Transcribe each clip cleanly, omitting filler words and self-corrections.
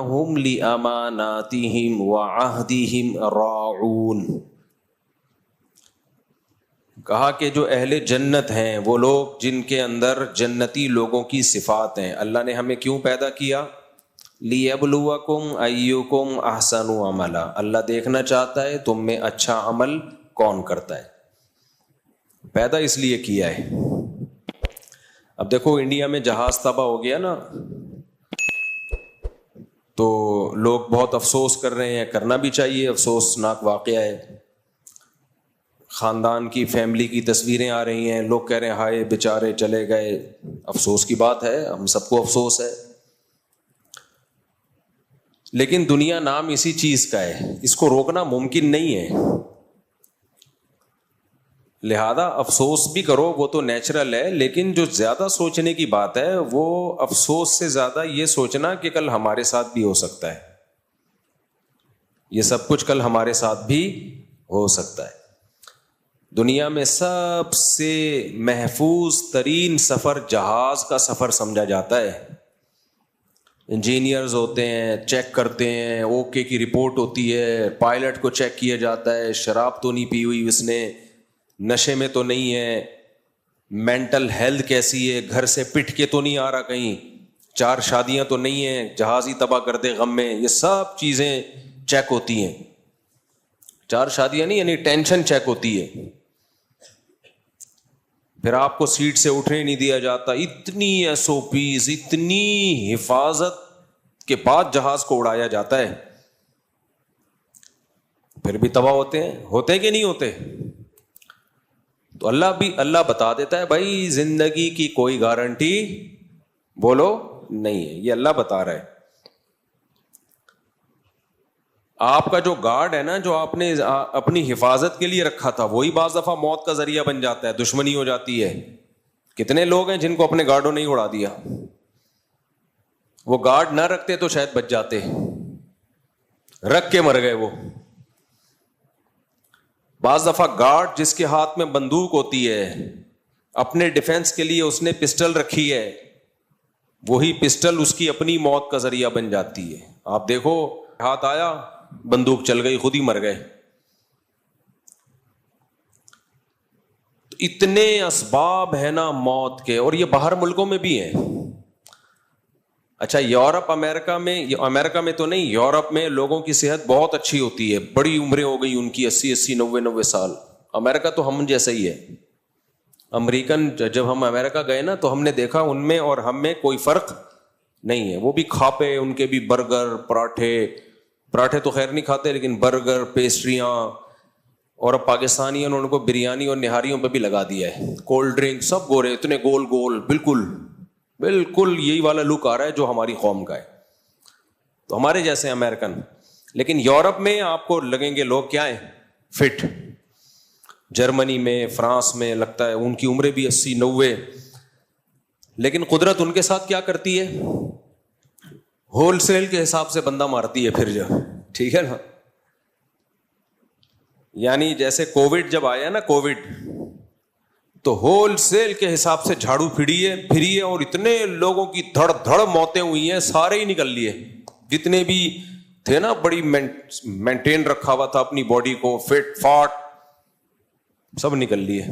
ہم لِأَمَانَاتِهِمْ وَعَهْدِهِمْ رَاعُونَ. کہا کہ جو اہل جنت ہیں وہ لوگ جن کے اندر جنتی لوگوں کی صفات ہیں. اللہ نے ہمیں کیوں پیدا کیا؟ لِيَبْلُوَكُمْ أَيُّكُمْ أَحْسَنُ عَمَلًا. اللہ دیکھنا چاہتا ہے تم میں اچھا عمل کون کرتا ہے. پیدا اس لیے کیا ہے. اب دیکھو انڈیا میں جہاز تباہ ہو گیا نا, تو لوگ بہت افسوس کر رہے ہیں, کرنا بھی چاہیے, افسوسناک واقعہ ہے. خاندان کی, فیملی کی تصویریں آ رہی ہیں, لوگ کہہ رہے ہیں ہائے بیچارے چلے گئے. افسوس کی بات ہے, ہم سب کو افسوس ہے, لیکن دنیا نام اسی چیز کا ہے, اس کو روکنا ممکن نہیں ہے. لہذا افسوس بھی کرو, وہ تو نیچرل ہے, لیکن جو زیادہ سوچنے کی بات ہے وہ افسوس سے زیادہ یہ سوچنا کہ کل ہمارے ساتھ بھی ہو سکتا ہے. یہ سب کچھ کل ہمارے ساتھ بھی ہو سکتا ہے. دنیا میں سب سے محفوظ ترین سفر جہاز کا سفر سمجھا جاتا ہے. انجینئرز ہوتے ہیں, چیک کرتے ہیں, اوکے کی رپورٹ ہوتی ہے, پائلٹ کو چیک کیا جاتا ہے, شراب تو نہیں پی ہوئی اس نے, نشے میں تو نہیں ہے, مینٹل ہیلتھ کیسی ہے, گھر سے پٹ کے تو نہیں آ رہا کہیں, 4 شادیاں تو نہیں ہیں, جہاز ہی تباہ کر دے غم میں. یہ سب چیزیں چیک ہوتی ہیں. 4 شادیاں نہیں, یعنی ٹینشن چیک ہوتی ہے. پھر آپ کو سیٹ سے اٹھنے نہیں دیا جاتا. اتنی ایس او پیز, اتنی حفاظت کے بعد جہاز کو اڑایا جاتا ہے. پھر بھی تباہ ہوتے کہ نہیں ہوتے. تو اللہ بتا دیتا ہے بھائی زندگی کی کوئی گارنٹی بولو نہیں ہے. یہ اللہ بتا رہا ہے. آپ کا جو گارڈ ہے نا, جو آپ نے اپنی حفاظت کے لیے رکھا تھا, وہی بعض دفعہ موت کا ذریعہ بن جاتا ہے, دشمنی ہو جاتی ہے. کتنے لوگ ہیں جن کو اپنے گارڈوں نے ہی اڑا دیا. وہ گارڈ نہ رکھتے تو شاید بچ جاتے, رکھ کے مر گئے وہ. بعض دفعہ گارڈ جس کے ہاتھ میں بندوق ہوتی ہے, اپنے ڈیفنس کے لیے اس نے پسٹل رکھی ہے, وہی پسٹل اس کی اپنی موت کا ذریعہ بن جاتی ہے. آپ دیکھو, ہاتھ آیا, بندوق چل گئی, خود ہی مر گئے. اتنے اسباب ہیں نا موت کے, اور یہ باہر ملکوں میں بھی ہیں. اچھا یورپ امریکہ میں تو نہیں, یورپ میں لوگوں کی صحت بہت اچھی ہوتی ہے, بڑی عمریں ہو گئی ان کی, 80 90 سال. امریکہ تو ہم جیسا ہی ہے. امریکن جب ہم امریکہ گئے نا تو ہم نے دیکھا ان میں اور ہم میں کوئی فرق نہیں ہے. وہ بھی کھاپے, ان کے بھی برگر, پراٹھے تو خیر نہیں کھاتے, لیکن برگر, پیسٹریاں. اور اب پاکستانیوں نے ان کو بریانی اور نہاریوں پہ بھی لگا دیا ہے. کولڈ ڈرنک سب گورے, اتنے گول گول, بالکل یہی والا لک آ رہا ہے جو ہماری قوم کا ہے. تو ہمارے جیسے امریکن. لیکن یورپ میں آپ کو لگیں گے لوگ کیا ہیں, فٹ. جرمنی میں, فرانس میں لگتا ہے ان کی عمریں بھی 80 90. لیکن قدرت ان کے ساتھ کیا کرتی ہے, ہول سیل کے حساب سے بندہ مارتی ہے پھر جو, ٹھیک ہے نا. یعنی جیسے کووڈ جب آیا نا, کووڈ تو ہول سیل کے حساب سے جھاڑو پھری ہے, اور اتنے لوگوں کی دھڑ موتیں ہوئی ہیں, سارے ہی نکل لیے. جتنے بھی تھے نا, بڑی مینٹین رکھا ہوا تھا اپنی باڈی کو, فٹ فاٹ, سب نکل لیے.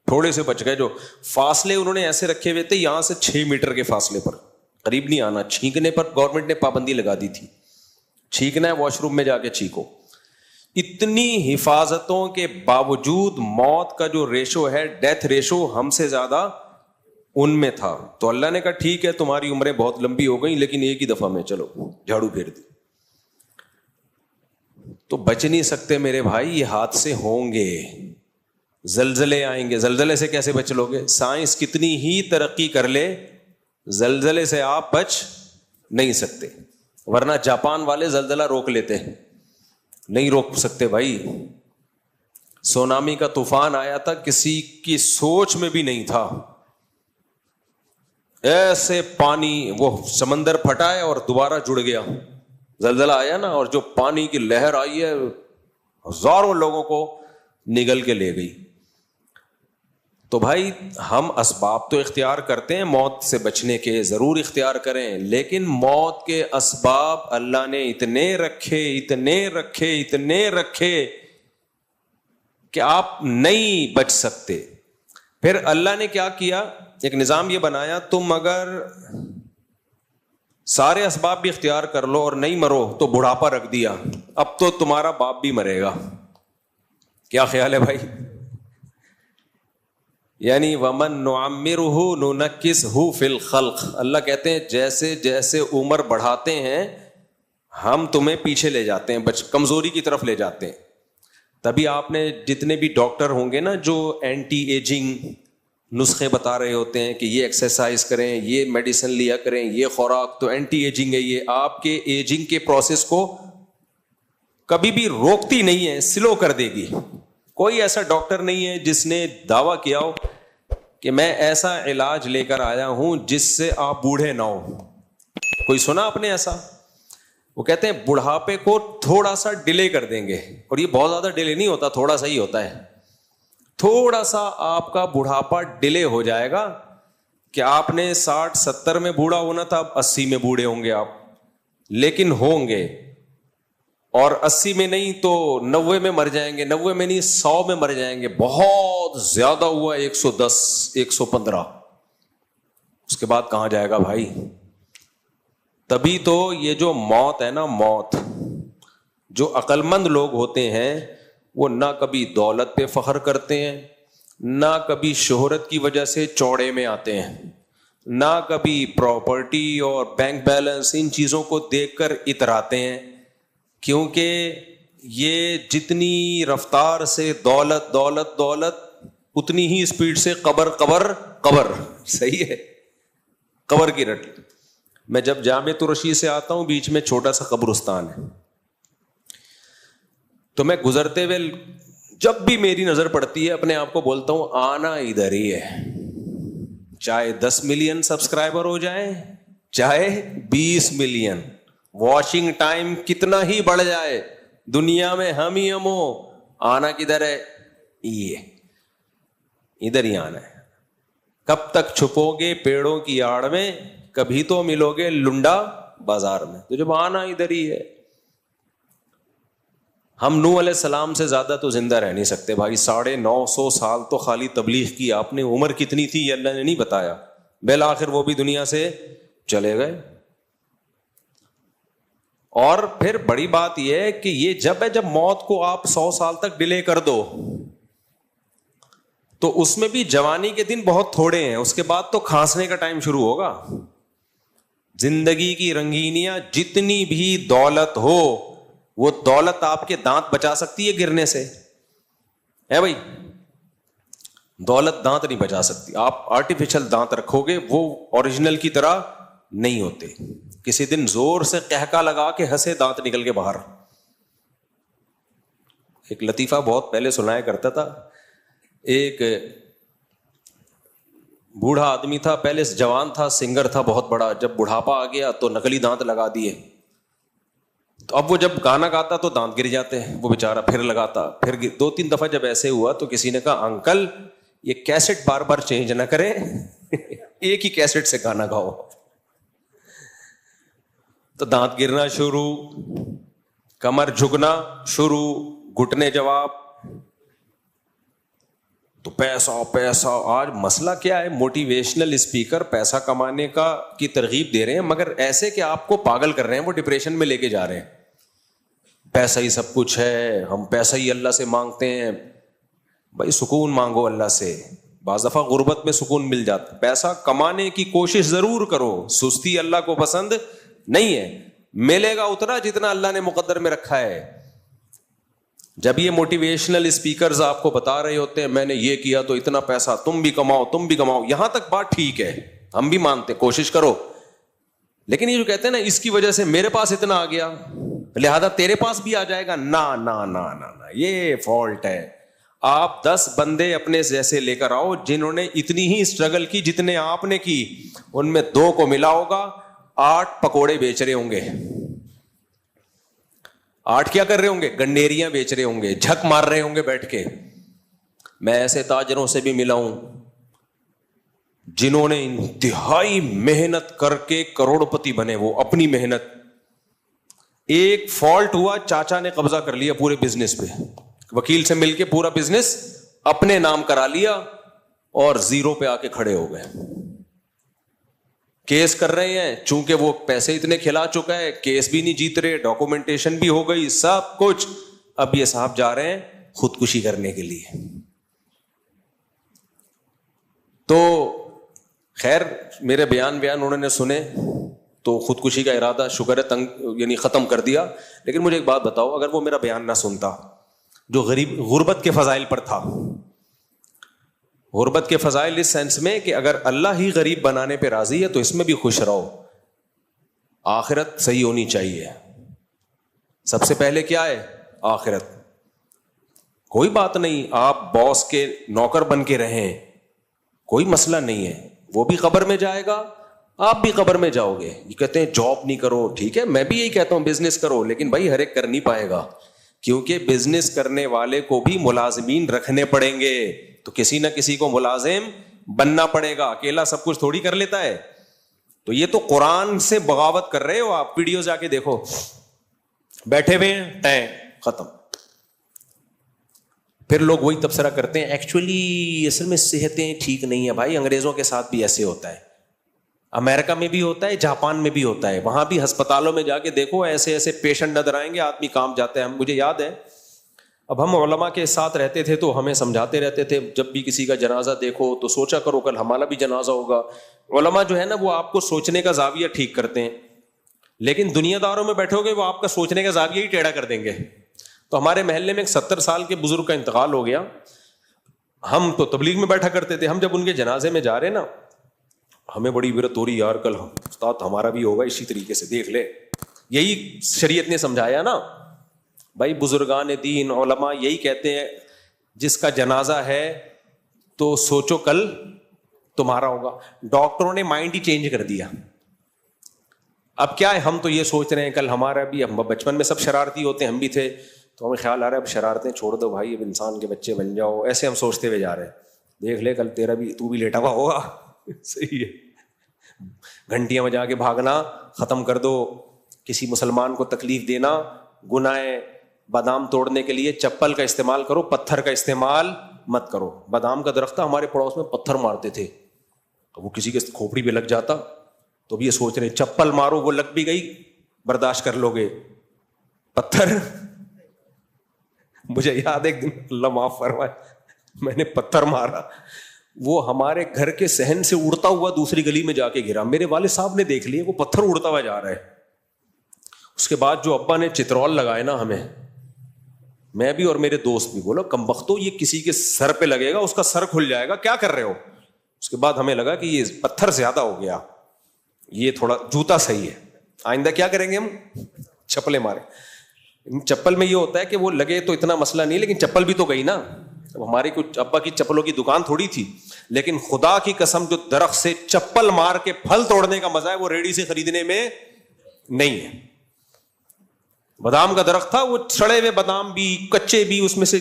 تھوڑے سے بچ گئے. جو فاصلے انہوں نے ایسے رکھے ہوئے تھے, یہاں سے 6 میٹر کے فاصلے پر, قریب نہیں آنا. چھینکنے پر گورنمنٹ نے پابندی لگا دی تھی, چھینکنا ہے واش روم میں جا کے چھینکو. اتنی حفاظتوں کے باوجود موت کا جو ریشو ہے, ڈیتھ ریشو, ہم سے زیادہ ان میں تھا. تو اللہ نے کہا ٹھیک ہے تمہاری عمریں بہت لمبی ہو گئی, لیکن ایک ہی دفعہ میں چلو جھاڑو پھیر دی. تو بچ نہیں سکتے میرے بھائی, یہ حادثے ہوں گے, زلزلے آئیں گے. زلزلے سے کیسے بچ لو گے؟ سائنس کتنی ہی ترقی کر لے, زلزلے سے آپ بچ نہیں سکتے. ورنہ جاپان والے زلزلہ روک لیتے, نہیں روک سکتے بھائی. سونامی کا طوفان آیا تھا, کسی کی سوچ میں بھی نہیں تھا. ایسے پانی, وہ سمندر پھٹا ہے اور دوبارہ جڑ گیا. زلزلہ آیا نا, اور جو پانی کی لہر آئی ہے, ہزاروں لوگوں کو نگل کے لے گئی. تو بھائی ہم اسباب تو اختیار کرتے ہیں موت سے بچنے کے، ضرور اختیار کریں، لیکن موت کے اسباب اللہ نے اتنے رکھے کہ آپ نہیں بچ سکتے۔ پھر اللہ نے کیا کیا، ایک نظام یہ بنایا، تم اگر سارے اسباب بھی اختیار کر لو اور نہیں مرو تو بڑھاپا رکھ دیا، اب تو تمہارا باپ بھی مرے گا۔ کیا خیال ہے بھائی؟ یعنی وَمَن نُعَمِّرُهُ نُنَكِّسْهُ فِي الْخَلْقِ، اللہ کہتے ہیں جیسے جیسے عمر بڑھاتے ہیں ہم تمہیں پیچھے لے جاتے ہیں، کمزوری کی طرف لے جاتے ہیں۔ تبھی آپ نے جتنے بھی ڈاکٹر ہوں گے نا جو اینٹی ایجنگ نسخے بتا رہے ہوتے ہیں کہ یہ ایکسرسائز کریں، یہ میڈیسن لیا کریں، یہ خوراک، تو اینٹی ایجنگ ہے، یہ آپ کے ایجنگ کے پروسیس کو کبھی بھی روکتی نہیں ہے، سلو کر دے گی۔ کوئی ایسا ڈاکٹر نہیں ہے جس نے دعویٰ کیا ہو کہ میں ایسا علاج لے کر آیا ہوں جس سے آپ بوڑھے نہ ہو۔ کوئی سنا آپ نے ایسا؟ وہ کہتے ہیں بڑھاپے کو تھوڑا سا ڈیلے کر دیں گے، اور یہ بہت زیادہ ڈیلے نہیں ہوتا، تھوڑا سا ہی ہوتا ہے۔ تھوڑا سا آپ کا بڑھاپا ڈیلے ہو جائے گا کہ آپ نے 60-70 میں بوڑھا ہونا تھا، اب 80 میں بوڑھے ہوں گے آپ، لیکن ہوں گے، اور 80 میں نہیں تو 90 میں مر جائیں گے، 90 میں نہیں 100 میں مر جائیں گے، بہت زیادہ ہوا 110 115، اس کے بعد کہاں جائے گا بھائی؟ تبھی تو یہ جو موت ہے نا، موت، جو عقل مند لوگ ہوتے ہیں وہ نہ کبھی دولت پہ فخر کرتے ہیں، نہ کبھی شہرت کی وجہ سے چوڑے میں آتے ہیں، نہ کبھی پراپرٹی اور بینک بیلنس ان چیزوں کو دیکھ کر اتراتے ہیں، کیونکہ یہ جتنی رفتار سے دولت دولت دولت، اتنی ہی اسپیڈ سے قبر قبر قبر، صحیح ہے، قبر کی رٹ۔ میں جب جامعۃ الرشید سے آتا ہوں بیچ میں چھوٹا سا قبرستان ہے، تو میں گزرتے ہوئے جب بھی میری نظر پڑتی ہے اپنے آپ کو بولتا ہوں آنا ادھر ہی ہے، چاہے 10 ملین سبسکرائبر ہو جائیں، چاہے 20 ملین، واچنگ ٹائم کتنا ہی بڑھ جائے، دنیا میں ہم ہی ہم ہو، آنا کدھر ہے؟ یہ ادھر ہی آنا ہے۔ کب تک چھپو گے پیڑوں کی آڑ میں؟ کبھی تو ملو گے لنڈا بازار میں، تو جب آنا ادھر ہی ہے۔ ہم نوح علیہ السلام سے زیادہ تو زندہ رہ نہیں سکتے بھائی، 950 سال تو خالی تبلیغ کی آپ نے، عمر کتنی تھی یہ اللہ نے نہیں بتایا، بالآخر وہ بھی دنیا سے چلے گئے۔ اور پھر بڑی بات یہ ہے کہ یہ جب موت کو آپ 100 سال تک ڈیلے کر دو تو اس میں بھی جوانی کے دن بہت تھوڑے ہیں، اس کے بعد تو کھانسنے کا ٹائم شروع ہوگا۔ زندگی کی رنگینیاں، جتنی بھی دولت ہو وہ دولت آپ کے دانت بچا سکتی ہے گرنے سے، ہے بھائی؟ دولت دانت نہیں بچا سکتی، آپ آرٹیفیشل دانت رکھو گے وہ اوریجنل کی طرح نہیں ہوتے۔ کسی دن زور سے قہقہ لگا کے ہنسے، دانت نکل کے باہر۔ ایک لطیفہ بہت پہلے سنایا کرتا تھا، ایک بوڑھا آدمی تھا، پہلے جوان تھا، سنگر تھا بہت بڑا، جب بڑھاپا آ گیا تو نکلی دانت لگا دیے، تو اب وہ جب گانا گاتا تو دانت گر جاتے ہیں، وہ بیچارہ پھر لگاتا، پھر 2-3 دفعہ جب ایسے ہوا تو کسی نے کہا انکل یہ کیسٹ بار بار چینج نہ کریں، ایک ہی کیسٹ سے گانا گاؤ۔ تو دانت گرنا شروع، کمر جھکنا شروع، گھٹنے جواب، تو پیسہ پیسہ۔ آج مسئلہ کیا ہے، موٹیویشنل اسپیکر پیسہ کمانے کی ترغیب دے رہے ہیں، مگر ایسے کہ آپ کو پاگل کر رہے ہیں، وہ ڈپریشن میں لے کے جا رہے ہیں۔ پیسہ ہی سب کچھ ہے، ہم پیسہ ہی اللہ سے مانگتے ہیں۔ بھائی سکون مانگو اللہ سے، بعض دفعہ غربت میں سکون مل جاتا۔ پیسہ کمانے کی کوشش ضرور کرو، سستی اللہ کو پسند نہیں ہے، ملے گا اتنا جتنا اللہ نے مقدر میں رکھا ہے۔ جب یہ موٹیویشنل اسپیکرز آپ کو بتا رہے ہوتے ہیں میں نے یہ کیا تو اتنا پیسہ، تم بھی کماؤ تم بھی کماؤ، یہاں تک بات ٹھیک ہے، ہم بھی مانتے کوشش کرو، لیکن یہ جو کہتے ہیں نا اس کی وجہ سے میرے پاس اتنا آ گیا لہذا تیرے پاس بھی آ جائے گا، نا نا نا نا نا، یہ فالٹ ہے۔ آپ 10 بندے اپنے جیسے لے کر آؤ جنہوں نے اتنی ہی اسٹرگل کی جتنے آپ نے کی، ان میں 2 کو ملا ہوگا 8 پکوڑے بیچ رہے ہوں گے، 8 کیا کر رہے ہوں گے؟ گنڈیریاں بیچ رہے ہوں گے، جھک مار رہے ہوں گے بیٹھ کے۔ میں ایسے تاجروں سے بھی ملا ہوں جنہوں نے انتہائی محنت کر کے کروڑپتی بنے, وہ اپنی محنت. ایک فالٹ ہوا, چاچا نے قبضہ کر لیا پورے بزنس پہ, وکیل سے مل کے پورا بزنس اپنے نام کرا لیا اور زیرو پہ آ کے کھڑے ہو گئے. کیس کر رہے ہیں, چونکہ وہ پیسے اتنے کھلا چکا ہے, کیس بھی نہیں جیت رہے, ڈاکومنٹیشن بھی ہو گئی, سب کچھ. اب یہ صاحب جا رہے ہیں خودکشی کرنے کے لیے. تو خیر میرے بیان انہوں نے سنے تو خودکشی کا ارادہ شکر ہے یعنی ختم کر دیا. لیکن مجھے ایک بات بتاؤ, اگر وہ میرا بیان نہ سنتا جو غربت کے فضائل پر تھا, غربت کے فضائل اس سینس میں کہ اگر اللہ ہی غریب بنانے پہ راضی ہے تو اس میں بھی خوش رہو, آخرت صحیح ہونی چاہیے. سب سے پہلے کیا ہے؟ آخرت. کوئی بات نہیں, آپ باس کے نوکر بن کے رہیں, کوئی مسئلہ نہیں ہے, وہ بھی قبر میں جائے گا, آپ بھی قبر میں جاؤ گے. یہ کہتے ہیں جاب نہیں کرو, ٹھیک ہے میں بھی یہی کہتا ہوں بزنس کرو, لیکن بھائی ہر ایک کر نہیں پائے گا, کیونکہ بزنس کرنے والے کو بھی ملازمین رکھنے پڑیں گے, تو کسی نہ کسی کو ملازم بننا پڑے گا, اکیلا سب کچھ تھوڑی کر لیتا ہے. تو یہ تو قرآن سے بغاوت کر رہے ہو آپ. ویڈیو جا کے دیکھو, بیٹھے ہوئے ہیں ٹائم ختم. پھر لوگ وہی تبصرہ کرتے ہیں ایکچولی اصل میں صحتیں ٹھیک نہیں ہے. بھائی انگریزوں کے ساتھ بھی ایسے ہوتا ہے, امریکہ میں بھی ہوتا ہے, جاپان میں بھی ہوتا ہے. وہاں بھی ہسپتالوں میں جا کے دیکھو ایسے ایسے پیشنٹ نظر آئیں گے, آدمی کام جاتے ہیں. مجھے یاد ہے اب ہم علماء کے ساتھ رہتے تھے تو ہمیں سمجھاتے رہتے تھے جب بھی کسی کا جنازہ دیکھو تو سوچا کرو کل ہمارا بھی جنازہ ہوگا. علماء جو ہے نا وہ آپ کو سوچنے کا زاویہ ٹھیک کرتے ہیں, لیکن دنیا داروں میں بیٹھو گے وہ آپ کا سوچنے کا زاویہ ہی ٹیڑھا کر دیں گے. تو ہمارے محلے میں ایک 70 سال کے بزرگ کا انتقال ہو گیا. ہم تو تبلیغ میں بیٹھا کرتے تھے, ہم جب ان کے جنازے میں جا رہے نا ہمیں بڑی عبرت ہو رہی, یار کل استاد ہمارا بھی ہوگا اسی طریقے سے, دیکھ لے. یہی شریعت نے سمجھایا نا بھائی, بزرگان دین علماء یہی کہتے ہیں جس کا جنازہ ہے تو سوچو کل تمہارا ہوگا. ڈاکٹروں نے مائنڈ ہی چینج کر دیا. اب کیا ہے, ہم تو یہ سوچ رہے ہیں کل ہمارا بھی, ہم بچپن میں سب شرارتی ہوتے ہیں, ہم بھی تھے, تو ہمیں خیال آ رہا ہے اب شرارتیں چھوڑ دو بھائی, اب انسان کے بچے بن جاؤ. ایسے ہم سوچتے ہوئے جا رہے ہیں, دیکھ لے کل تیرا بھی, تو بھی لیٹا ہوا ہوگا. صحیح ہے, گھنٹیاں بجا کے بھاگنا ختم کر دو. کسی مسلمان کو تکلیف دینا گناہ ہے. بادام توڑنے کے لیے چپل کا استعمال کرو, پتھر کا استعمال مت کرو. بادام کا درخت تھا ہمارے پڑوس میں, پتھر مارتے تھے, وہ کسی کے کھوپڑی پہ لگ جاتا تو بھی یہ سوچ رہے چپل مارو, وہ لگ بھی گئی برداشت کر لو گے, پتھر. مجھے یاد ایک دن, اللہ معاف فرمائے, میں نے پتھر مارا, وہ ہمارے گھر کے صحن سے اڑتا ہوا دوسری گلی میں جا کے گرا. میرے والد صاحب نے دیکھ لیے وہ پتھر اڑتا ہوا جا رہا ہے. اس کے بعد جو ابا نے چترول لگائے نا ہمیں, میں بھی اور میرے دوست بھی, بولو کم بختو یہ کسی کے سر پہ لگے گا اس کا سر کھل جائے گا, کیا کر رہے ہو. اس کے بعد ہمیں لگا کہ یہ پتھر زیادہ ہو گیا, یہ تھوڑا جوتا صحیح ہے, آئندہ کیا کریں گے ہم, چپلیں ماریں. چپل میں یہ ہوتا ہے کہ وہ لگے تو اتنا مسئلہ نہیں, لیکن چپل بھی تو گئی نا. اب ہماری کچھ ابا کی چپلوں کی دکان تھوڑی تھی, لیکن خدا کی قسم جو درخت سے چپل مار کے پھل توڑنے کا مزہ ہے وہ ریڑھی سے خریدنے میں نہیں ہے. بادام کا درخت تھا, وہ سڑے ہوئے بادام بھی کچے بھی اس میں سے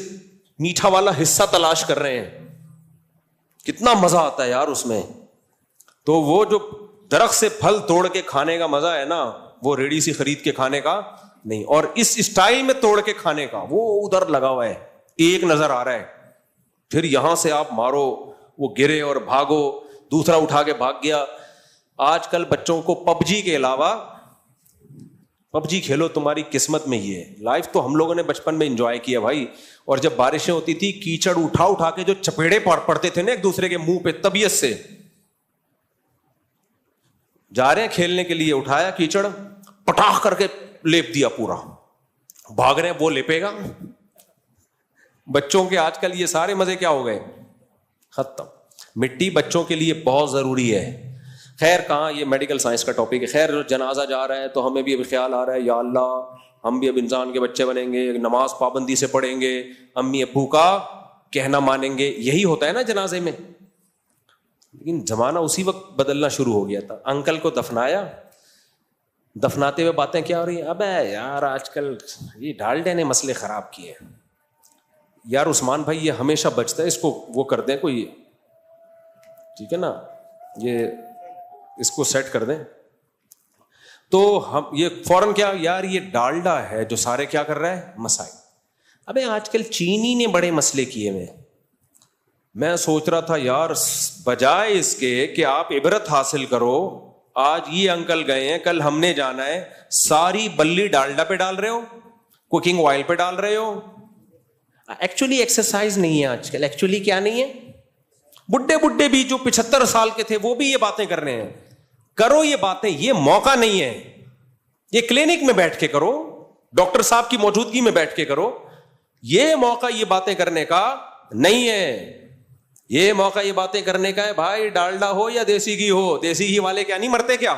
میٹھا والا حصہ تلاش کر رہے ہیں, کتنا مزہ آتا ہے یار اس میں. تو وہ جو درخت سے پھل توڑ کے کھانے کا مزہ ہے نا, وہ ریڑھی سے خرید کے کھانے کا نہیں. اور اس اسٹائل میں توڑ کے کھانے کا, وہ ادھر لگا ہوا ہے, ایک نظر آ رہا ہے, پھر یہاں سے آپ مارو, وہ گرے اور بھاگو, دوسرا اٹھا کے بھاگ گیا. آج کل بچوں کو پب جی کے علاوہ, پب جی کھیلو تمہاری قسمت میں ہی ہے. لائف تو ہم لوگوں نے بچپن میں انجوائے کیا بھائی. اور جب بارشیں ہوتی تھی کیچڑ اٹھا اٹھا کے جو چپیڑے پڑتے تھے نا ایک دوسرے کے منہ پہ, طبیعت سے جا رہے ہیں کھیلنے کے لیے, اٹھایا کیچڑ پٹاخ کر کے لیپ دیا پورا, بھاگ رہے ہیں, وہ لیپے گا. بچوں کے آج کل یہ سارے مزے کیا ہو گئے, ختم. مٹی بچوں کے لیے بہت ضروری ہے. خیر کہاں یہ میڈیکل سائنس کا ٹاپک ہے. خیر جنازہ جا رہا ہے تو ہمیں بھی ابھی خیال آ رہا ہے, یا اللہ ہم بھی اب انسان کے بچے بنیں گے, نماز پابندی سے پڑھیں گے, امی ابو کا کہنا مانیں گے. یہی ہوتا ہے نا جنازے میں. لیکن زمانہ اسی وقت بدلنا شروع ہو گیا تھا. انکل کو دفنایا, دفناتے ہوئے باتیں کیا ہو رہی ہیں, ابے یار آج کل یہ ڈالڈے نے مسئلے خراب کیے. یار عثمان بھائی یہ ہمیشہ بچتا ہے, اس کو وہ کر دیں کوئی, ٹھیک ہے نا, یہ اس کو سیٹ کر دیں. تو ہم یہ فوراً کیا یار یہ ڈالڈا ہے جو سارے کیا کر رہا ہے مسائل. ابے آج کل چینی نے بڑے مسئلے کیے ہوئے. میں سوچ رہا تھا یار بجائے اس کے کہ آپ عبرت حاصل کرو, آج یہ انکل گئے ہیں, کل ہم نے جانا ہے, ساری بلی ڈالڈا پہ ڈال رہے ہو, کوکنگ آئل پہ ڈال رہے ہو. ایکچولی ایکسرسائز نہیں ہے آج کل. ایکچولی کیا نہیں ہے, بڈھے بھی جو 75 سال کے تھے وہ بھی یہ باتیں کر رہے ہیں. کرو یہ باتیں, یہ موقع نہیں ہے. یہ کلینک میں بیٹھ کے کرو, ڈاکٹر صاحب کی موجودگی میں بیٹھ کے کرو. یہ موقع یہ باتیں کرنے کا نہیں ہے. یہ موقع یہ باتیں کرنے کا ہے بھائی, ڈالڈا ہو یا دیسی گھی ہو. دیسی گھی والے کیا نہیں مرتے کیا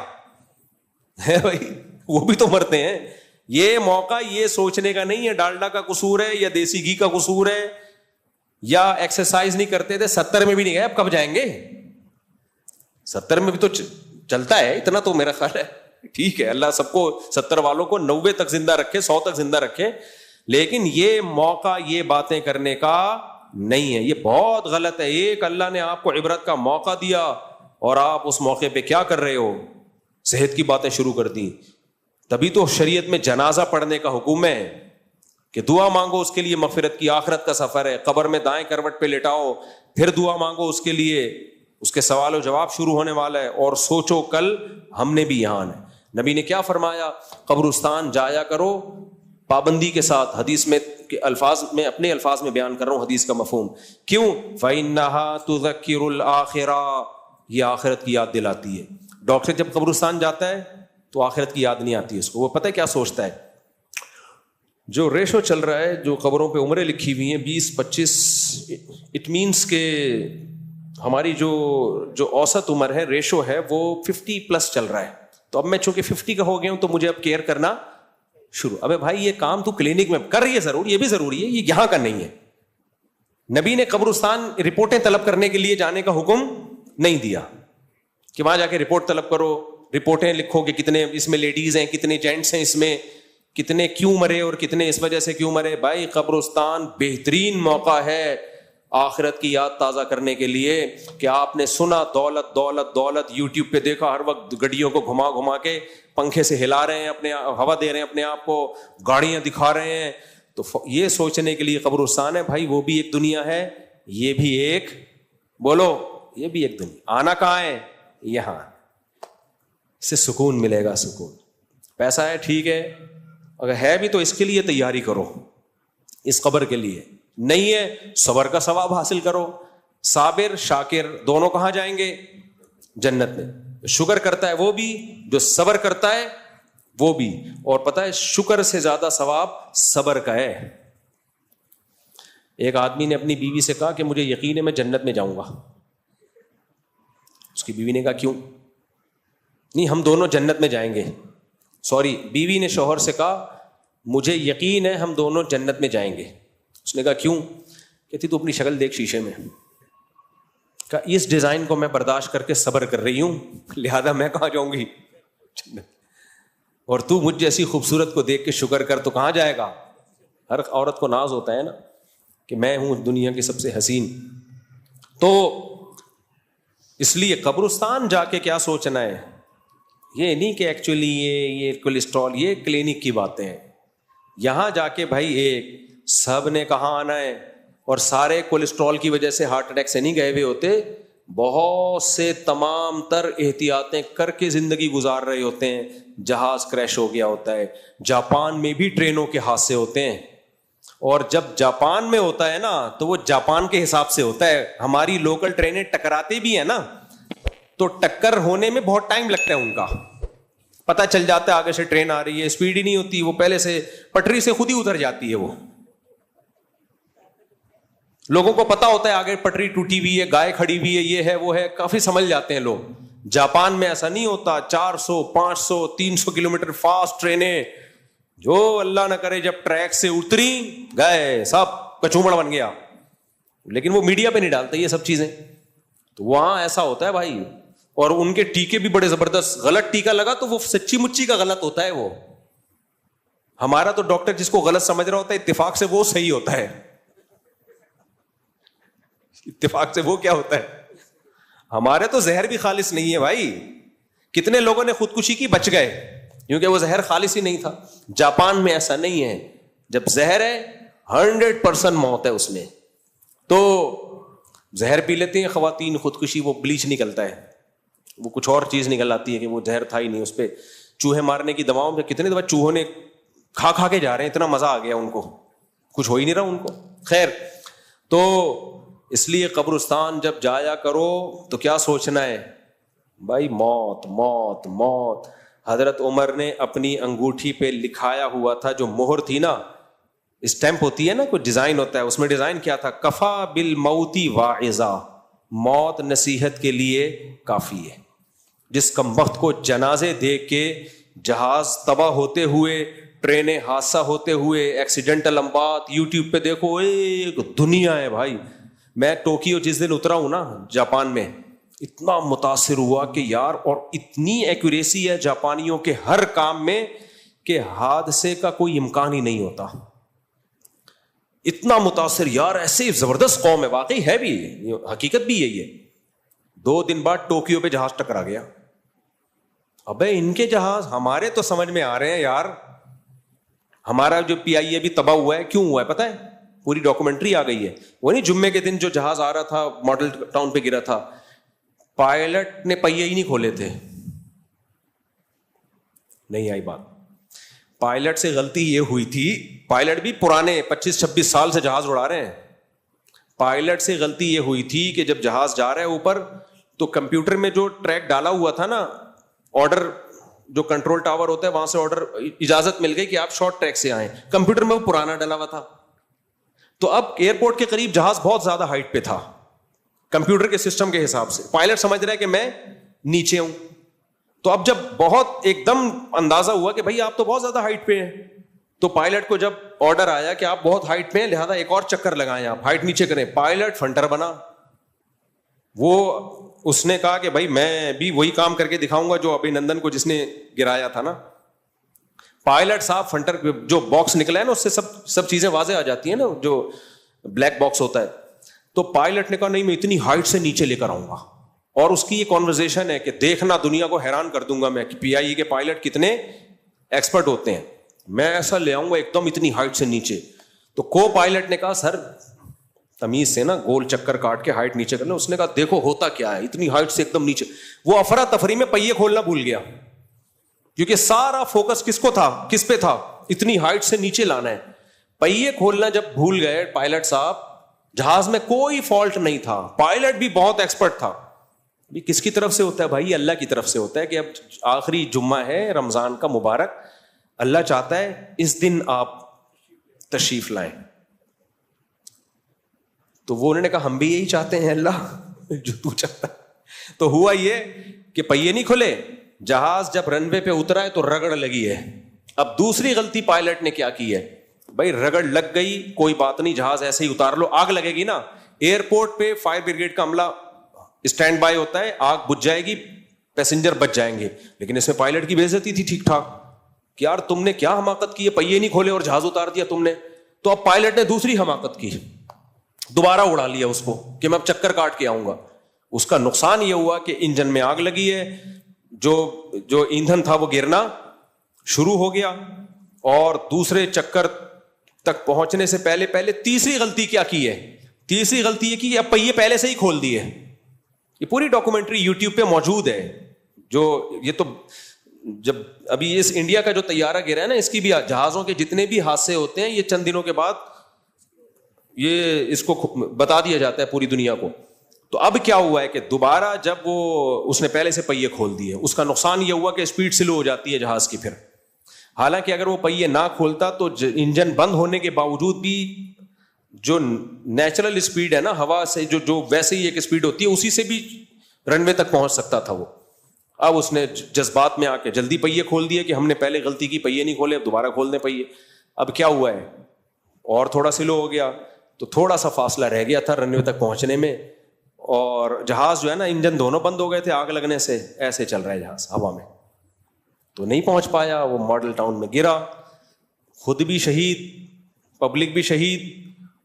ہے بھائی, وہ بھی تو مرتے ہیں. یہ موقع یہ سوچنے کا نہیں ہے ڈالڈا کا قصور ہے یا دیسی گھی کا قصور ہے یا ایکسرسائز نہیں کرتے تھے 70 میں بھی نہیں گئے, اب کب جائیں گے؟ 70 میں بھی تو چلتا ہے اتنا تو میرا خیال ہے. ٹھیک ہے, اللہ سب کو 70 والوں کو 90 تک زندہ رکھے, 100 تک زندہ رکھے, لیکن یہ موقع یہ باتیں کرنے کا نہیں ہے. یہ بہت غلط ہے. ایک اللہ نے آپ کو عبرت کا موقع دیا اور آپ اس موقع پہ کیا کر رہے ہو, صحت کی باتیں شروع کر دی. تبھی تو شریعت میں جنازہ پڑھنے کا حکم ہے کہ دعا مانگو اس کے لیے مغفرت کی. آخرت کا سفر ہے, قبر میں دائیں کروٹ پہ لٹاؤ, پھر دعا مانگو اس کے لیے, اس کے سوال و جواب شروع ہونے والا ہے. اور سوچو کل ہم نے بھی یہاں آنا ہے. نبی نے کیا فرمایا, قبرستان جایا کرو پابندی کے ساتھ. حدیث میں الفاظ میں اپنے الفاظ میں بیان کر رہا ہوں حدیث کا مفہوم. کیوں؟ فَإِنَّهَا تُذَكِّرُ الْآخِرَةَ, یہ آخرت کی یاد دلاتی ہے. ڈاکٹر جب قبرستان جاتا ہے تو آخرت کی یاد نہیں آتی اس کو. وہ پتہ ہے کیا سوچتا ہے, جو ریشو چل رہا ہے, جو قبروں پہ عمریں لکھی ہوئی ہیں 20-25, اٹ مینس کہ ہماری جو اوسط عمر ہے, ریشو ہے وہ 50+ چل رہا ہے. تو اب میں چونکہ 50 کا ہو گیا ہوں تو مجھے اب کیئر کرنا شروع. ابے بھائی یہ کام تو کلینک میں کر رہی ہے ضرور, یہ بھی ضروری ہے, یہ یہاں کا نہیں ہے. نبی نے قبرستان رپورٹیں طلب کرنے کے لیے جانے کا حکم نہیں دیا کہ وہاں جا کے رپورٹ طلب کرو, رپورٹیں لکھو کہ کتنے اس میں لیڈیز ہیں, کتنے جینٹس ہیں, اس میں کتنے کیوں مرے اور کتنے اس وجہ سے کیوں مرے. بھائی قبرستان بہترین موقع ہے آخرت کی یاد تازہ کرنے کے لیے کہ آپ نے سنا دولت دولت دولت, یوٹیوب پہ دیکھا ہر وقت گڈیوں کو گھما گھما کے پنکھے سے ہلا رہے ہیں, اپنے ہوا دے رہے ہیں اپنے آپ کو, گاڑیاں دکھا رہے ہیں. تو یہ سوچنے کے لیے قبرستان ہے بھائی, وہ بھی ایک دنیا ہے, یہ بھی ایک, بولو یہ بھی ایک دنیا. آنا کہاں ہے؟ یہاں. اس سے سکون ملے گا, سکون. پیسہ ہے ٹھیک ہے, اگر ہے بھی تو اس کے لیے تیاری کرو, اس قبر کے لیے. نہیں ہے صبر کا ثواب حاصل کرو. صابر شاکر دونوں کہاں جائیں گے؟ جنت میں. شکر کرتا ہے وہ بھی, جو صبر کرتا ہے وہ بھی. اور پتہ ہے شکر سے زیادہ ثواب صبر کا ہے. ایک آدمی نے اپنی بیوی سے کہا کہ مجھے یقین ہے میں جنت میں جاؤں گا. اس کی بیوی نے کہا کیوں؟ نہیں ہم دونوں جنت میں جائیں گے. سوری, بیوی نے شوہر سے کہا مجھے یقین ہے ہم دونوں جنت میں جائیں گے. اس نے کہا کیوں؟ کہتی تو اپنی شکل دیکھ شیشے میں. کہا اس ڈیزائن کو میں برداشت کر کے صبر کر رہی ہوں, لہذا میں کہاں جاؤں گی جنت. اور تو مجھ جیسی خوبصورت کو دیکھ کے شکر کر تو کہاں جائے گا. ہر عورت کو ناز ہوتا ہے نا کہ میں ہوں دنیا کی سب سے حسین. تو اس لیے قبرستان جا کے کیا سوچنا ہے, یہ نہیں کہ ایکچولی یہ کولیسٹرول, یہ کلینک کی باتیں ہیں. یہاں جا کے بھائی ایک سب نے کہاں آنا ہے, اور سارے کولیسٹرول کی وجہ سے ہارٹ اٹیک سے نہیں گئے ہوئے ہوتے, بہت سے تمام تر احتیاطیں کر کے زندگی گزار رہے ہوتے ہیں. جہاز کریش ہو گیا ہوتا ہے, جاپان میں بھی ٹرینوں کے حادثے ہوتے ہیں, اور جب جاپان میں ہوتا ہے نا تو وہ جاپان کے حساب سے ہوتا ہے. ہماری لوکل ٹرینیں ٹکراتے بھی ہیں نا تو ٹکر ہونے میں بہت ٹائم لگتا ہے, ان کا پتہ چل جاتا ہے آگے سے ٹرین آ رہی ہے, اسپیڈ ہی نہیں ہوتی, وہ پہلے سے پٹری سے خود ہی اتر جاتی ہے. وہ لوگوں کو پتا ہوتا ہے آگے پٹری ٹوٹی ہوئی ہے, گائے کھڑی ہوئی ہے, یہ ہے وہ ہے, کافی سمجھ جاتے ہیں لوگ. جاپان میں ایسا نہیں ہوتا, 400 500 300 کلومیٹر فاسٹ ٹرینیں, جو اللہ نہ کرے جب ٹریک سے اتری گئے سب کچومڑ بن گیا. لیکن وہ میڈیا پہ نہیں ڈالتے یہ سب چیزیں. تو وہاں ایسا ہوتا ہے بھائی, اور ان کے ٹیکے بھی بڑے زبردست. غلط ٹیکا لگا تو وہ سچی مچی کا غلط ہوتا ہے. وہ ہمارا تو ڈاکٹر جس کو غلط سمجھ رہا ہوتا ہے اتفاق سے وہ صحیح ہوتا ہے, اتفاق سے وہ کیا ہوتا ہے, ہمارے تو زہر بھی خالص نہیں ہے بھائی. کتنے لوگوں نے خودکشی کی بچ گئے کیونکہ وہ زہر خالص ہی نہیں تھا. جاپان میں ایسا نہیں ہے, جب زہر ہے 100% موت ہے اس میں. تو زہر پی لیتے ہیں خواتین خودکشی, وہ بلیچ نکلتا ہے, وہ کچھ اور چیز نکل آتی ہے کہ وہ زہر تھا ہی نہیں اس پہ. چوہے مارنے کی دواؤں میں کتنے دفعہ چوہوں نے کھا کے جا رہے ہیں, اتنا مزہ آ گیا ان کو, کچھ ہو ہی نہیں رہا ان کو. خیر, تو اس لیے قبرستان جب جایا کرو تو کیا سوچنا ہے بھائی, موت موت موت. حضرت عمر نے اپنی انگوٹھی پہ لکھایا ہوا تھا, جو مہر تھی نا, اسٹیمپ ہوتی ہے نا, کوئی ڈیزائن ہوتا ہے, اس میں ڈیزائن کیا تھا, کفا بالموتی واعظا, موت نصیحت کے لیے کافی ہے. جس کمبخت کو جنازے دیکھ کے جہاز تباہ ہوتے ہوئے, ٹرینیں حادثہ ہوتے ہوئے, ایکسیڈنٹل اموات یوٹیوب پہ دیکھو, ایک دنیا ہے بھائی. میں ٹوکیو جس دن اترا ہوں نا جاپان میں, اتنا متاثر ہوا کہ یار, اور اتنی ایکوریسی ہے جاپانیوں کے ہر کام میں کہ حادثے کا کوئی امکان ہی نہیں ہوتا. اتنا متاثر یار, ایسے زبردست قوم ہے, واقعی ہے بھی, حقیقت بھی یہی ہے. 2 دن بعد ٹوکیو پہ جہاز ٹکرا گیا. ابے ان کے جہاز ہمارے تو سمجھ میں آ رہے ہیں یار. ہمارا جو PIA بھی تباہ ہوا ہے, کیوں ہوا ہے پتہ ہے, پوری ڈاکومنٹری آ گئی ہے. وہ نہیں جمعے کے دن جو جہاز آ رہا تھا ماڈل ٹاؤن پہ گرا تھا, پائلٹ نے پہیے ہی نہیں کھولے تھے. نہیں آئی بات. پائلٹ سے غلطی یہ ہوئی تھی, پائلٹ بھی پرانے 25-26 سال سے جہاز اڑا رہے ہیں. پائلٹ سے غلطی یہ ہوئی تھی کہ جب جہاز جا رہا ہے اوپر, تو کمپیوٹر میں جو ٹریک ڈالا ہوا تھا نا, آرڈر جو کنٹرول ٹاور ہوتا ہے وہاں سے آرڈر, اجازت مل گئی کہ آپ شارٹ ٹریک سے آئیں. کمپیوٹر میں وہ پرانا ڈلا ہوا تھا. تو اب ایئرپورٹ کے قریب جہاز بہت زیادہ ہائٹ پہ تھا کمپیوٹر کے سسٹم کے حساب سے. پائلٹ سمجھ رہا ہے کہ میں نیچے ہوں. تو اب جب بہت ایک دم اندازہ ہوا کہ بھائی آپ تو بہت زیادہ ہائٹ پہ ہیں, تو پائلٹ کو جب آرڈر آیا کہ آپ بہت ہائٹ پہ ہیں, لہذا ایک اور چکر لگائیں, آپ ہائٹ نیچے کریں. پائلٹ فنٹر بنا. وہ اس نے کہا کہ بھائی میں بھی وہی کام کر کے دکھاؤں گا جو ابھینندن کو جس نے گرایا تھا نا. پائلٹ صاحب فنٹر جو باکس نکلا ہے نا, اس سے سب چیزیں واضح آ جاتی ہیں نا, جو بلیک باکس ہوتا ہے. تو پائلٹ نے کہا نہیں میں اتنی ہائٹ سے نیچے لے کر آؤں گا. اور اس کی یہ کانورزیشن ہے کہ دیکھنا دنیا کو حیران کر دوں گا میں کہ PIA کے پائلٹ کتنے ایکسپرٹ ہوتے ہیں. میں ایسا لے آؤں گا ایک دم اتنی ہائٹ سے نیچے. تو کو پائلٹ نے کہا سر تمیز سے نا گول چکر کاٹ کے ہائٹ نیچے کرنا. اس نے کہا دیکھو ہوتا کیا ہے, اتنی ہائٹ سے ایک دم نیچے. وہ افراتفری میں پہیے کھولنا بھول گیا, کیونکہ سارا فوکس کس کو تھا, کس پہ تھا, اتنی ہائٹ سے نیچے لانا ہے. پہیے کھولنا جب بھول گئے پائلٹ صاحب, جہاز میں کوئی فالٹ نہیں تھا, پائلٹ بھی بہت ایکسپرٹ تھا. کس کی طرف سے ہوتا ہے بھائی, اللہ کی طرف سے ہوتا ہے کہ اب آخری جمعہ ہے رمضان کا مبارک, اللہ چاہتا ہے اس دن آپ تشریف لائیں. تو وہ انہوں نے کہا ہم بھی یہی چاہتے ہیں اللہ جو تو چاہتا ہے. تو ہوا یہ کہ پہیے نہیں کھلے, جہاز جب رن وے پہ اترا ہے تو رگڑ لگی ہے. اب دوسری غلطی پائلٹ نے کیا کی ہے بھائی, رگڑ لگ گئی کوئی بات نہیں, جہاز ایسے ہی اتار لو, آگ لگے گی نا. ایئرپورٹ پہ فائر بریگیڈ کا عملہ اسٹینڈ بائی ہوتا ہے, آگ بجھ جائے گی, پیسنجر بچ جائیں گے. لیکن اس میں پائلٹ کی بے عزتی تھی ٹھیک ٹھاک کہ یار تم نے کیا حماقت کی ہے, پہیے نہیں کھولے اور جہاز اتار دیا تم نے. تو اب پائلٹ نے دوسری حماقت کی, دوبارہ اڑا لیا اس کو کہ میں اب چکر کاٹ کے آؤں گا. اس کا نقصان یہ ہوا کہ انجن میں آگ لگی ہے, جو ایندھن تھا وہ گرنا شروع ہو گیا, اور دوسرے چکر تک پہنچنے سے پہلے تیسری غلطی کیا کی ہے, تیسری غلطی یہ کی اب پہیے پہلے سے ہی کھول دیے. یہ پوری ڈاکومنٹری یوٹیوب پہ موجود ہے. جو یہ تو جب ابھی اس انڈیا کا جو طیارہ گرا ہے نا, اس کی بھی جہازوں کے جتنے بھی حادثے ہوتے ہیں یہ چند دنوں کے بعد یہ اس کو بتا دیا جاتا ہے پوری دنیا کو. تو اب کیا ہوا ہے کہ دوبارہ جب وہ اس نے پہلے سے پہیے کھول دیے, اس کا نقصان یہ ہوا کہ اسپیڈ سلو ہو جاتی ہے جہاز کی. پھر حالانکہ اگر وہ پہیے نہ کھولتا تو انجن بند ہونے کے باوجود بھی جو نیچرل اسپیڈ ہے نا ہوا سے, جو ویسے ہی ایک اسپیڈ ہوتی ہے, اسی سے بھی رن وے تک پہنچ سکتا تھا وہ. اب اس نے جذبات میں آ کے جلدی پہیے کھول دیے کہ ہم نے پہلے غلطی کی, پہیے نہیں کھولے, اب دوبارہ کھول دیں پہیے. اب کیا ہوا ہے, اور تھوڑا سلو ہو گیا, تو تھوڑا سا فاصلہ رہ گیا تھا رن وے تک پہنچنے میں, اور جہاز جو ہے نا انجن دونوں بند ہو گئے تھے آگ لگنے سے, ایسے چل رہا ہے جہاز ہوا میں, تو نہیں پہنچ پایا. وہ ماڈل ٹاؤن میں گرا, خود بھی شہید, پبلک بھی شہید,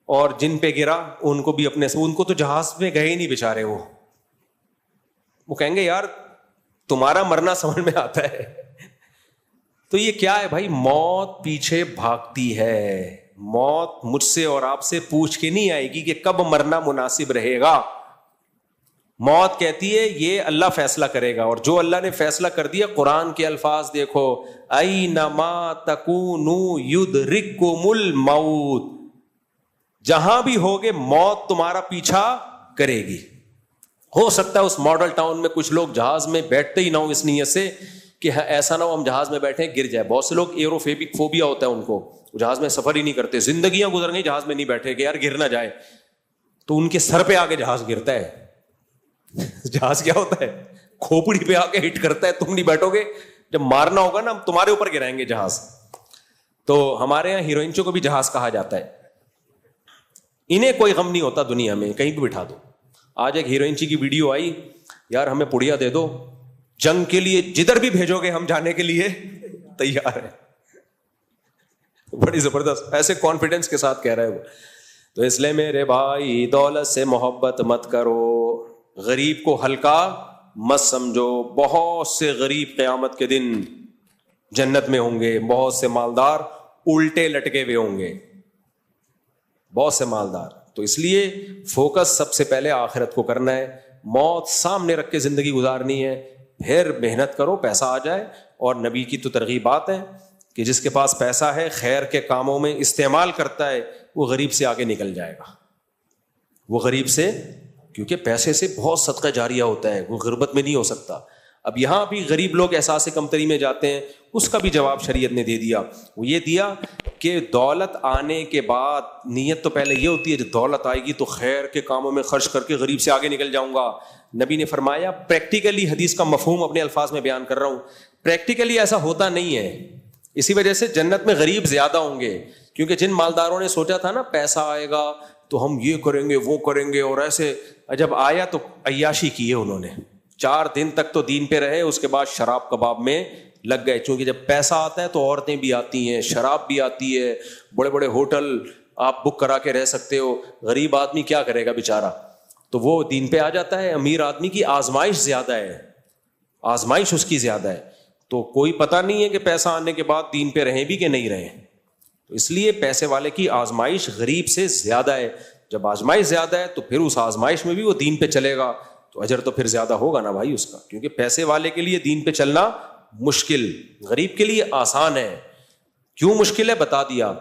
اور جن پہ گرا ان کو بھی ان کو تو جہاز میں گئے ہی نہیں بیچارے. وہ وہ کہیں گے یار تمہارا مرنا سمجھ میں آتا ہے. تو یہ کیا ہے بھائی؟ موت پیچھے بھاگتی ہے. موت مجھ سے اور آپ سے پوچھ کے نہیں آئے گی کہ کب مرنا مناسب رہے گا. موت کہتی ہے یہ اللہ فیصلہ کرے گا, اور جو اللہ نے فیصلہ کر دیا, قرآن کے الفاظ دیکھو, اینما تکونوا یدرککم الموت, جہاں بھی ہوگے موت تمہارا پیچھا کرے گی. ہو سکتا ہے اس ماڈل ٹاؤن میں کچھ لوگ جہاز میں بیٹھتے ہی نہ ہو اس نیت سے کہ ایسا نہ ہو ہم جہاز میں بیٹھے گر جائے. بہت سے لوگ ایروفیبک فوبیا ہوتا ہے ان کو, جہاز میں سفر ہی نہیں کرتے, زندگیاں گزر گئی جہاز میں نہیں بیٹھے کہ یار گر نہ جائے, تو ان کے سر پہ آگے جہاز گرتا ہے. جہاز کیا ہوتا ہے؟ کھوپڑی پہ آ کے ہٹ کرتا ہے, تم نہیں بیٹھو گے, جب مارنا ہوگا نا تمہارے اوپر گرائیں گے جہاز. تو ہمارے یہاں ہیروئنچوں کو بھی جہاز کہا جاتا ہے. انہیں کوئی غم نہیں ہوتا دنیا میں, کہیں بھی بٹھا دو. آج ایک ہیروئنچی کی ویڈیو آئی, یار ہمیں پڑیا دے دو, جنگ کے لیے جدھر بھی بھیجو گے ہم جانے کے لیے تیار ہے. بڑی زبردست, ایسے کانفیڈنس کے ساتھ کہہ رہا ہے وہ. تو اس لیے میرے بھائی دولت سے محبت مت کرو, غریب کو ہلکا مت سمجھو. بہت سے غریب قیامت کے دن جنت میں ہوں گے, بہت سے مالدار الٹے لٹکے ہوئے ہوں گے, بہت سے مالدار. تو اس لیے فوکس سب سے پہلے آخرت کو کرنا ہے, موت سامنے رکھ کے زندگی گزارنی ہے, پھر محنت کرو پیسہ آ جائے. اور نبی کی تو ترغیبات ہیں کہ جس کے پاس پیسہ ہے خیر کے کاموں میں استعمال کرتا ہے وہ غریب سے آگے نکل جائے گا. وہ غریب سے, کیونکہ پیسے سے بہت صدقہ جاریہ ہوتا ہے, وہ غربت میں نہیں ہو سکتا. اب یہاں بھی غریب لوگ احساس کمتری میں جاتے ہیں, اس کا بھی جواب شریعت نے دے دیا. وہ یہ دیا کہ دولت آنے کے بعد نیت تو پہلے یہ ہوتی ہے جب دولت آئے گی تو خیر کے کاموں میں خرچ کر کے غریب سے آگے نکل جاؤں گا. نبی نے فرمایا, پریکٹیکلی حدیث کا مفہوم اپنے الفاظ میں بیان کر رہا ہوں, پریکٹیکلی ایسا ہوتا نہیں ہے. اسی وجہ سے جنت میں غریب زیادہ ہوں گے, کیونکہ جن مالداروں نے سوچا تھا نا پیسہ آئے گا تو ہم یہ کریں گے وہ کریں گے, اور ایسے جب آیا تو عیاشی کی ہے انہوں نے. 4 دن تک تو دین پہ رہے, اس کے بعد شراب کباب میں لگ گئے. چونکہ جب پیسہ آتا ہے تو عورتیں بھی آتی ہیں, شراب بھی آتی ہے, بڑے بڑے ہوٹل آپ بک کرا کے رہ سکتے ہو. غریب آدمی کیا کرے گا بیچارہ, تو وہ دین پہ آ جاتا ہے. امیر آدمی کی آزمائش زیادہ ہے, آزمائش اس کی زیادہ ہے, تو کوئی پتہ نہیں ہے کہ پیسہ آنے کے بعد دین پہ رہیں بھی کہ نہیں رہیں. تو اس لیے پیسے والے کی آزمائش غریب سے زیادہ ہے. جب آزمائش زیادہ ہے تو پھر اس آزمائش میں بھی وہ دین پہ چلے گا تو اجر تو پھر زیادہ ہوگا نا بھائی اس کا. کیونکہ پیسے والے کے لیے دین پہ چلنا مشکل, غریب کے لیے آسان ہے. کیوں مشکل ہے بتا دیا,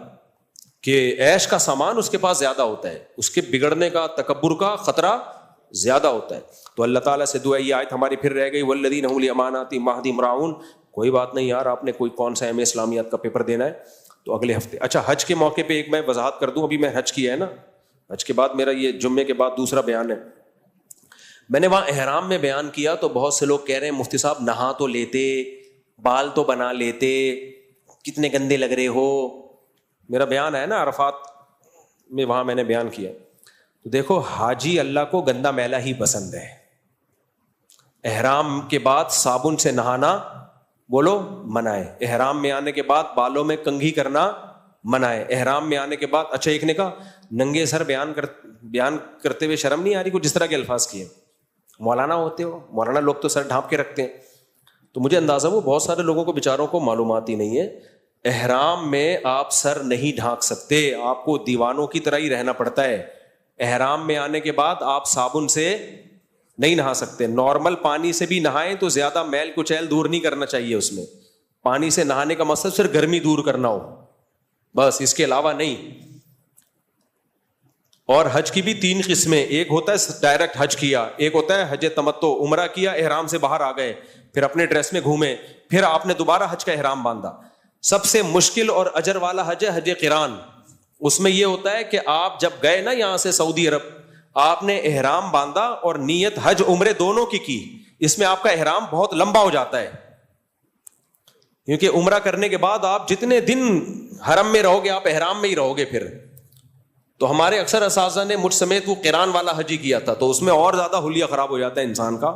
کہ عیش کا سامان اس کے پاس زیادہ ہوتا ہے, اس کے بگڑنے کا تکبر کا خطرہ زیادہ ہوتا ہے. تو اللہ تعالیٰ سے دعا, یہ آیت ہماری پھر رہ گئی, والذین هم لاماناتہم وعہدہم راعون. کوئی بات نہیں یار, آپ نے کوئی کون سا ایم اے اسلامیات کا پیپر دینا ہے تو اگلے ہفتے. اچھا حج کے موقع پہ ایک میں وضاحت کر دوں, ابھی میں حج کیا ہے نا, حج کے بعد میرا یہ جمعے کے بعد دوسرا بیان ہے. میں نے وہاں احرام میں بیان کیا تو بہت سے لوگ کہہ رہے ہیں مفتی صاحب نہا تو لیتے, بال تو بنا لیتے, کتنے گندے لگ رہے ہو. میرا بیان ہے نا عرفات میں, وہاں میں نے بیان کیا. تو دیکھو حاجی اللہ کو گندا میلا ہی پسند ہے. احرام کے بعد صابن سے نہانا بولو منع ہے, احرام میں آنے کے بعد بالوں میں کنگھی کرنا منع ہے, احرام میں آنے کے بعد. اچھا ایک نے کہا ننگے سر بیان کرتے ہوئے شرم نہیں آ رہی, کو جس طرح کے الفاظ کیے. مولانا ہوتے ہو, مولانا لوگ تو سر ڈھانپ کے رکھتے ہیں. تو مجھے اندازہ وہ بہت سارے لوگوں کو بیچاروں کو معلومات ہی نہیں ہے. احرام میں آپ سر نہیں ڈھانک سکتے, آپ کو دیوانوں کی طرح ہی رہنا پڑتا ہے. احرام میں آنے کے بعد آپ صابن سے نہیں نہا سکتے. نارمل پانی سے بھی نہائیں تو زیادہ میل کچیل دور نہیں کرنا چاہیے. اس میں پانی سے نہانے کا مقصد صرف گرمی دور کرنا ہو, بس, اس کے علاوہ نہیں. اور حج کی بھی 3 قسمیں, ایک ہوتا ہے ڈائریکٹ حج کیا, ایک ہوتا ہے حج تمتع, عمرہ کیا, احرام سے باہر آ گئے, پھر اپنے ڈریس میں گھومے, پھر آپ نے دوبارہ حج کا احرام باندھا. سب سے مشکل اور اجر والا حج ہے حج قران. اس میں یہ ہوتا ہے کہ آپ جب گئے نا یہاں سے سعودی عرب, آپ نے احرام باندھا اور نیت حج عمرے دونوں کی. اس میں آپ کا احرام بہت لمبا ہو جاتا ہے, کیونکہ عمرہ کرنے کے بعد آپ جتنے دن حرم میں رہو گے آپ احرام میں ہی رہو گے. پھر تو ہمارے اکثر اساتذہ نے مجھ سمیت وہ قران والا حج ہی کیا تھا, تو اس میں اور زیادہ حلیہ خراب ہو جاتا ہے انسان کا,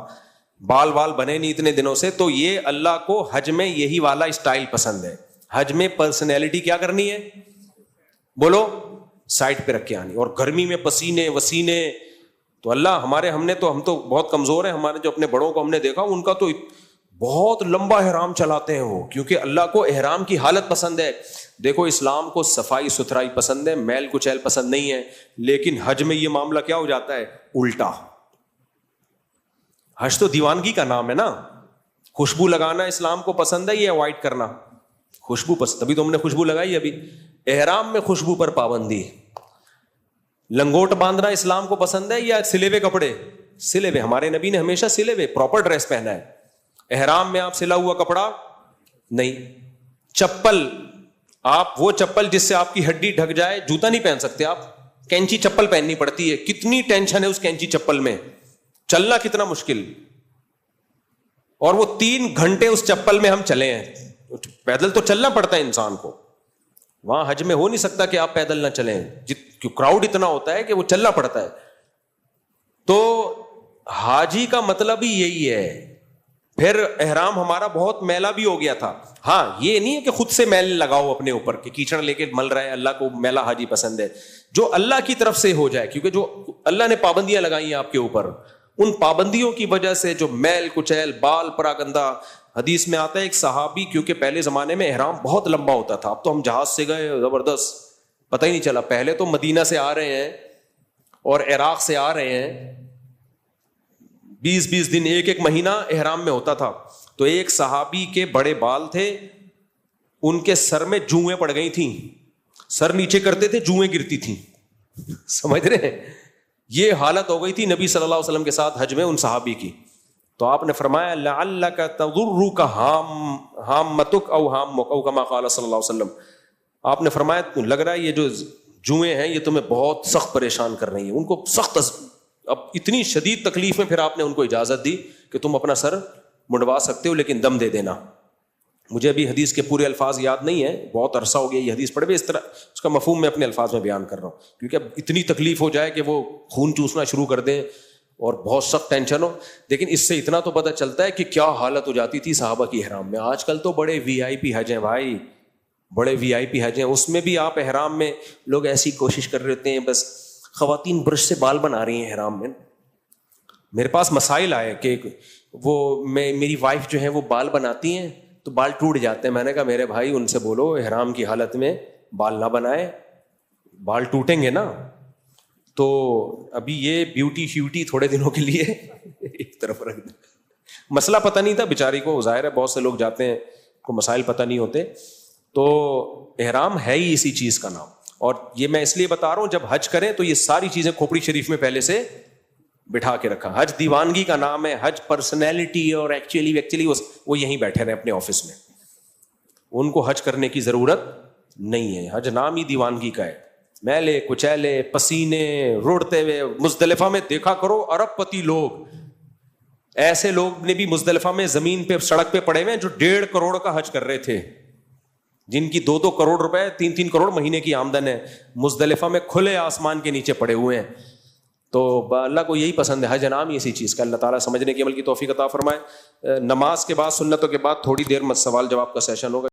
بال بنے نہیں اتنے دنوں سے. تو یہ اللہ کو حج میں یہی والا اسٹائل پسند ہے. حج میں پرسنالٹی کیا کرنی ہے بولو, سائڈ پہ رکھ کے آنی, اور گرمی میں پسینے وسینے تو اللہ ہم تو بہت کمزور ہیں. ہمارے جو اپنے بڑوں کو ہم نے دیکھا ان کا تو بہت لمبا احرام چلاتے ہیں وہ, کیونکہ اللہ کو احرام کی حالت پسند ہے. دیکھو اسلام کو صفائی ستھرائی پسند ہے, میل کچیل پسند نہیں ہے. لیکن حج میں یہ معاملہ کیا ہو جاتا ہے, الٹا. حج تو دیوانگی کا نام ہے نا. خوشبو لگانا اسلام کو پسند ہے, یہ اوائڈ کرنا. خوشبو پسند, تبھی تو ہم نے خوشبو لگائی. ابھی احرام میں خوشبو پر پابندی. لنگوٹ باندھنا اسلام کو پسند ہے یا سلے ہوئے کپڑے؟ سلے ہوئے. ہمارے نبی نے ہمیشہ سلے ہوئے پراپر ڈریس پہنا ہے. احرام میں آپ سلا ہوا کپڑا نہیں. چپل, آپ وہ چپل جس سے آپ کی ہڈی ڈھک جائے, جوتا نہیں پہن سکتے آپ. کینچی چپل پہننی پڑتی ہے. کتنی ٹینشن ہے اس کینچی چپل میں, چلنا کتنا مشکل. اور وہ 3 گھنٹے اس چپل میں ہم چلے ہیں. پیدل تو چلنا پڑتا ہے انسان کو. وہاں حج میں ہو نہیں سکتا کہ آپ پیدل نہ چلیں, کراؤڈ اتنا ہوتا ہے کہ وہ چلنا پڑتا ہے. تو حاجی کا مطلب ہی یہی ہے. پھر احرام ہمارا بہت میلا بھی ہو گیا تھا. ہاں یہ نہیں ہے کہ خود سے میل لگاؤ اپنے اوپر کہ کیچڑ لے کے مل رہا ہے. اللہ کو میلا حاجی پسند ہے. جو اللہ کی طرف سے ہو جائے, کیونکہ جو اللہ نے پابندیاں لگائی ہیں آپ کے اوپر, ان پابندیوں کی وجہ سے جو میل کچیل, بال پراگندہ. حدیث میں آتا ہے ایک صحابی, کیونکہ پہلے زمانے میں احرام بہت لمبا ہوتا تھا. اب تو ہم جہاز سے گئے, زبردست, پتہ ہی نہیں چلا. پہلے تو مدینہ سے آ رہے ہیں اور عراق سے آ رہے ہیں, 20 دن, ایک مہینہ احرام میں ہوتا تھا. تو ایک صحابی کے بڑے بال تھے, ان کے سر میں جوئیں پڑ گئی تھیں. سر نیچے کرتے تھے, جوئیں گرتی تھیں. سمجھ رہے ہیں؟ یہ حالت ہو گئی تھی نبی صلی اللہ علیہ وسلم کے ساتھ حج میں ان صحابی کی. تو آپ نے فرمایا لعلک تضرک ہامتک او ہامک او کما قال صلی اللہ علیہ وسلم. آپ نے فرمایا لگ رہا ہے یہ جو جوئیں ہیں یہ تمہیں بہت سخت پریشان کر رہی ہیں. ان کو سخت, اب اتنی شدید تکلیف میں پھر آپ نے ان کو اجازت دی کہ تم اپنا سر منڈوا سکتے ہو, لیکن دم دے دینا. مجھے ابھی حدیث کے پورے الفاظ یاد نہیں ہیں, بہت عرصہ ہو گیا یہ حدیث پڑھے ہوئے. اس طرح اس کا مفہوم میں اپنے الفاظ میں بیان کر رہا ہوں, کیونکہ اب اتنی تکلیف ہو جائے کہ وہ خون چوسنا شروع کر دیں اور بہت سخت ٹینشن ہو. لیکن اس سے اتنا تو پتہ چلتا ہے کہ کیا حالت ہو جاتی تھی صحابہ کی احرام میں. آج کل تو بڑے VIP حج ہیں بھائی, بڑے VIP حج ہیں. اس میں بھی آپ احرام میں لوگ ایسی کوشش کر رہے ہوتے ہیں, بس خواتین برش سے بال بنا رہی ہیں احرام میں. میرے پاس مسائل آئے کہ وہ میری وائف جو ہے وہ بال بناتی ہیں تو بال ٹوٹ جاتے ہیں. میں نے کہا میرے بھائی ان سے بولو احرام کی حالت میں بال نہ بنائے, بال ٹوٹیں گے نا. تو ابھی یہ بیوٹی شیوٹی تھوڑے دنوں کے لیے ایک طرف رکھ دیں. مسئلہ پتہ نہیں تھا بیچاری کو, ظاہر ہے بہت سے لوگ جاتے ہیں کو مسائل پتہ نہیں ہوتے. تو احرام ہے ہی اسی چیز کا نام. اور یہ میں اس لیے بتا رہا ہوں, جب حج کریں تو یہ ساری چیزیں کھوپڑی شریف میں پہلے سے بٹھا کے رکھا. حج دیوانگی کا نام ہے, حج پرسنالٹی, اور ایکچولی وہ یہیں بیٹھے رہے اپنے آفس میں, ان کو حج کرنے کی ضرورت نہیں ہے. حج نام ہی دیوانگی کا ہے. میلے کچیلے پسینے روڑتے ہوئے مزدلفہ میں دیکھا کرو, ارب پتی لوگ, ایسے لوگ نے بھی مزدلفہ میں زمین پہ سڑک پہ پڑے ہوئے جو 1.5 کروڑ کا حج کر رہے تھے, جن کی 2 کروڑ روپے 3 کروڑ مہینے کی آمدن ہے, مزدلفہ میں کھلے آسمان کے نیچے پڑے ہوئے ہیں. تو اللہ کو یہی پسند ہے, حج نام ہی اسی چیز کا. اللہ تعالیٰ سمجھنے کی عمل کی توفیق عطا فرمائے. نماز کے بعد, سنتوں کے بعد تھوڑی دیر میں سوال جواب کا سیشن ہوگا.